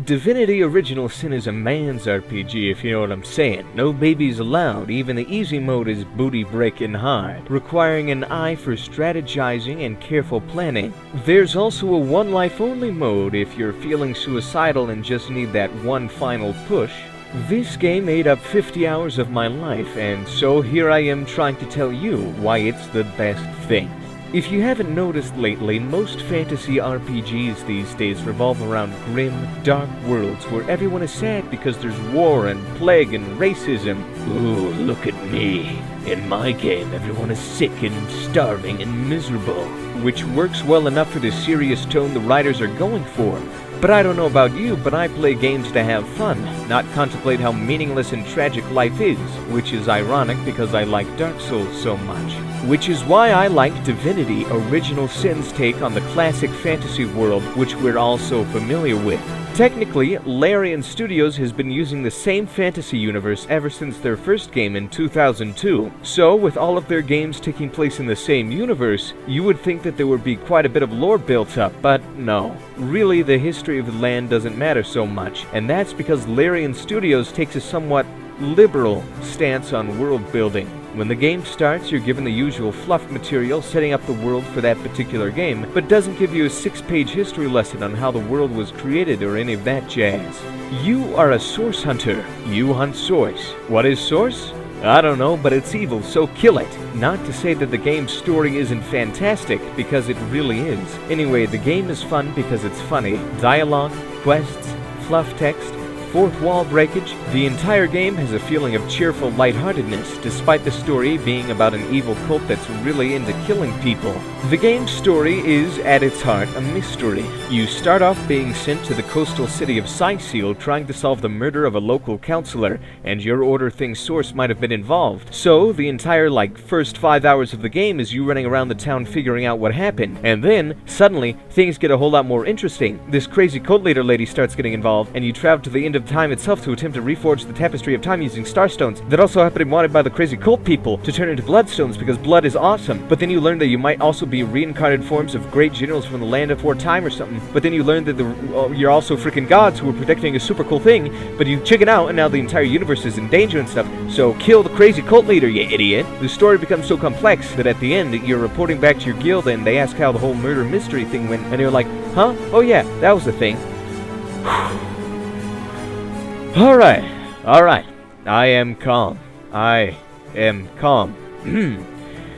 Divinity Original Sin is a man's RPG, if you know what I'm saying. No babies allowed, even the easy mode is booty breaking hard, requiring an eye for strategizing and careful planning. There's also a one life only mode if you're feeling suicidal and just need that one final push. This game ate up 50 hours of my life, and so here I am trying to tell you why it's the best thing. If you haven't noticed lately, most fantasy RPGs these days revolve around grim, dark worlds where everyone is sad because there's war and plague and racism. Ooh, look at me. In my game, everyone is sick and starving and miserable, which works well enough for the serious tone the writers are going for. But I don't know about you, but I play games to have fun, not contemplate how meaningless and tragic life is, which is ironic because I like Dark Souls so much. Which is why I like Divinity Original Sin's take on the classic fantasy world, which we're all so familiar with. Technically, Larian Studios has been using the same fantasy universe ever since their first game in 2002, so with all of their games taking place in the same universe, you would think that there would be quite a bit of lore built up, but no. Really, the history of the land doesn't matter so much, and that's because Larian Studios takes a somewhat liberal stance on world building. When the game starts, you're given the usual fluff material setting up the world for that particular game, but doesn't give you a 6-page history lesson on how the world was created or any of that jazz. You are a source hunter. You hunt source. What is source? I don't know, but it's evil, so kill it. Not to say that the game's story isn't fantastic, because it really is. Anyway, the game is fun because it's funny. Dialogue, quests, fluff text, fourth wall breakage. The entire game has a feeling of cheerful lightheartedness, despite the story being about an evil cult that's really into killing people. The game's story is, at its heart, a mystery. You start off being sent to the coastal city of Syseal trying to solve the murder of a local counselor, and your order thinks Source might have been involved. So, the entire, first 5 hours of the game is you running around the town figuring out what happened. And then, suddenly, things get a whole lot more interesting. This crazy cult leader lady starts getting involved, and you travel to the end of time itself to attempt to reforge the tapestry of time using starstones that also happen to be wanted by the crazy cult people to turn into bloodstones because blood is awesome. But then you learn that you might also be reincarnated forms of great generals from the land before time or something. But then you learn that you're also freaking gods who are protecting a super cool thing, but you chicken out and now the entire universe is in danger and stuff. So kill the crazy cult leader, you idiot. The story becomes so complex that at the end you're reporting back to your guild and they ask how the whole murder mystery thing went and you're like, huh? Oh yeah, that was the thing. Alright. I am calm.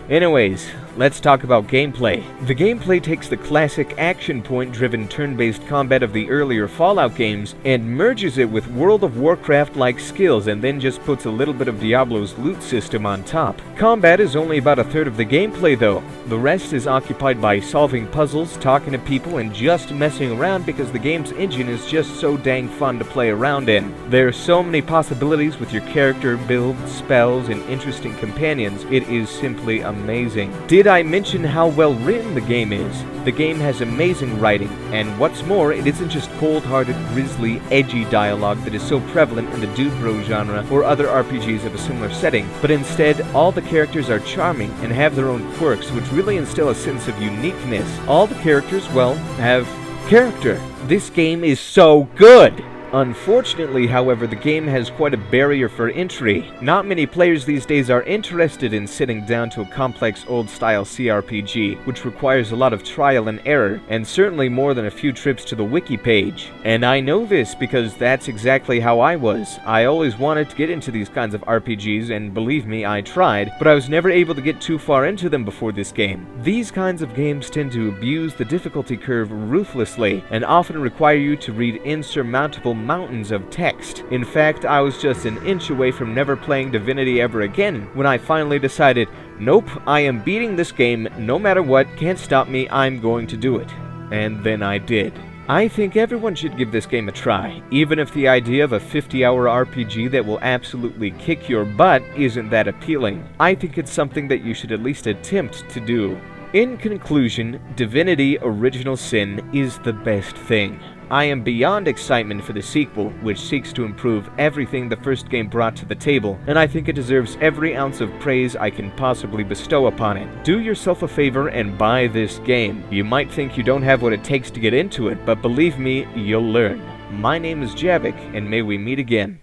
Anyways, let's talk about gameplay. The gameplay takes the classic action point-driven turn-based combat of the earlier Fallout games and merges it with World of Warcraft-like skills and then just puts a little bit of Diablo's loot system on top. Combat is only about a third of the gameplay though. The rest is occupied by solving puzzles, talking to people, and just messing around because the game's engine is just so dang fun to play around in. There are so many possibilities with your character, build, spells, and interesting companions. It is simply amazing. Did I mention how well written the game is? The game has amazing writing, and what's more, it isn't just cold-hearted, grisly, edgy dialogue that is so prevalent in the dude bro genre or other RPGs of a similar setting, but instead, all the characters are charming and have their own quirks, which really instill a sense of uniqueness. All the characters, well, have character. This game is so good! Unfortunately, however, the game has quite a barrier for entry. Not many players these days are interested in sitting down to a complex old-style CRPG, which requires a lot of trial and error, and certainly more than a few trips to the wiki page. And I know this because that's exactly how I was. I always wanted to get into these kinds of RPGs, and believe me, I tried, but I was never able to get too far into them before this game. These kinds of games tend to abuse the difficulty curve ruthlessly, and often require you to read insurmountable mountains of text. In fact, I was just an inch away from never playing Divinity ever again when I finally decided, nope, I am beating this game no matter what, can't stop me, I'm going to do it. And then I did. I think everyone should give this game a try, even if the idea of a 50-hour RPG that will absolutely kick your butt isn't that appealing. I think it's something that you should at least attempt to do. In conclusion, Divinity Original Sin is the best thing. I am beyond excitement for the sequel, which seeks to improve everything the first game brought to the table, and I think it deserves every ounce of praise I can possibly bestow upon it. Do yourself a favor and buy this game. You might think you don't have what it takes to get into it, but believe me, you'll learn. My name is Javik, and may we meet again.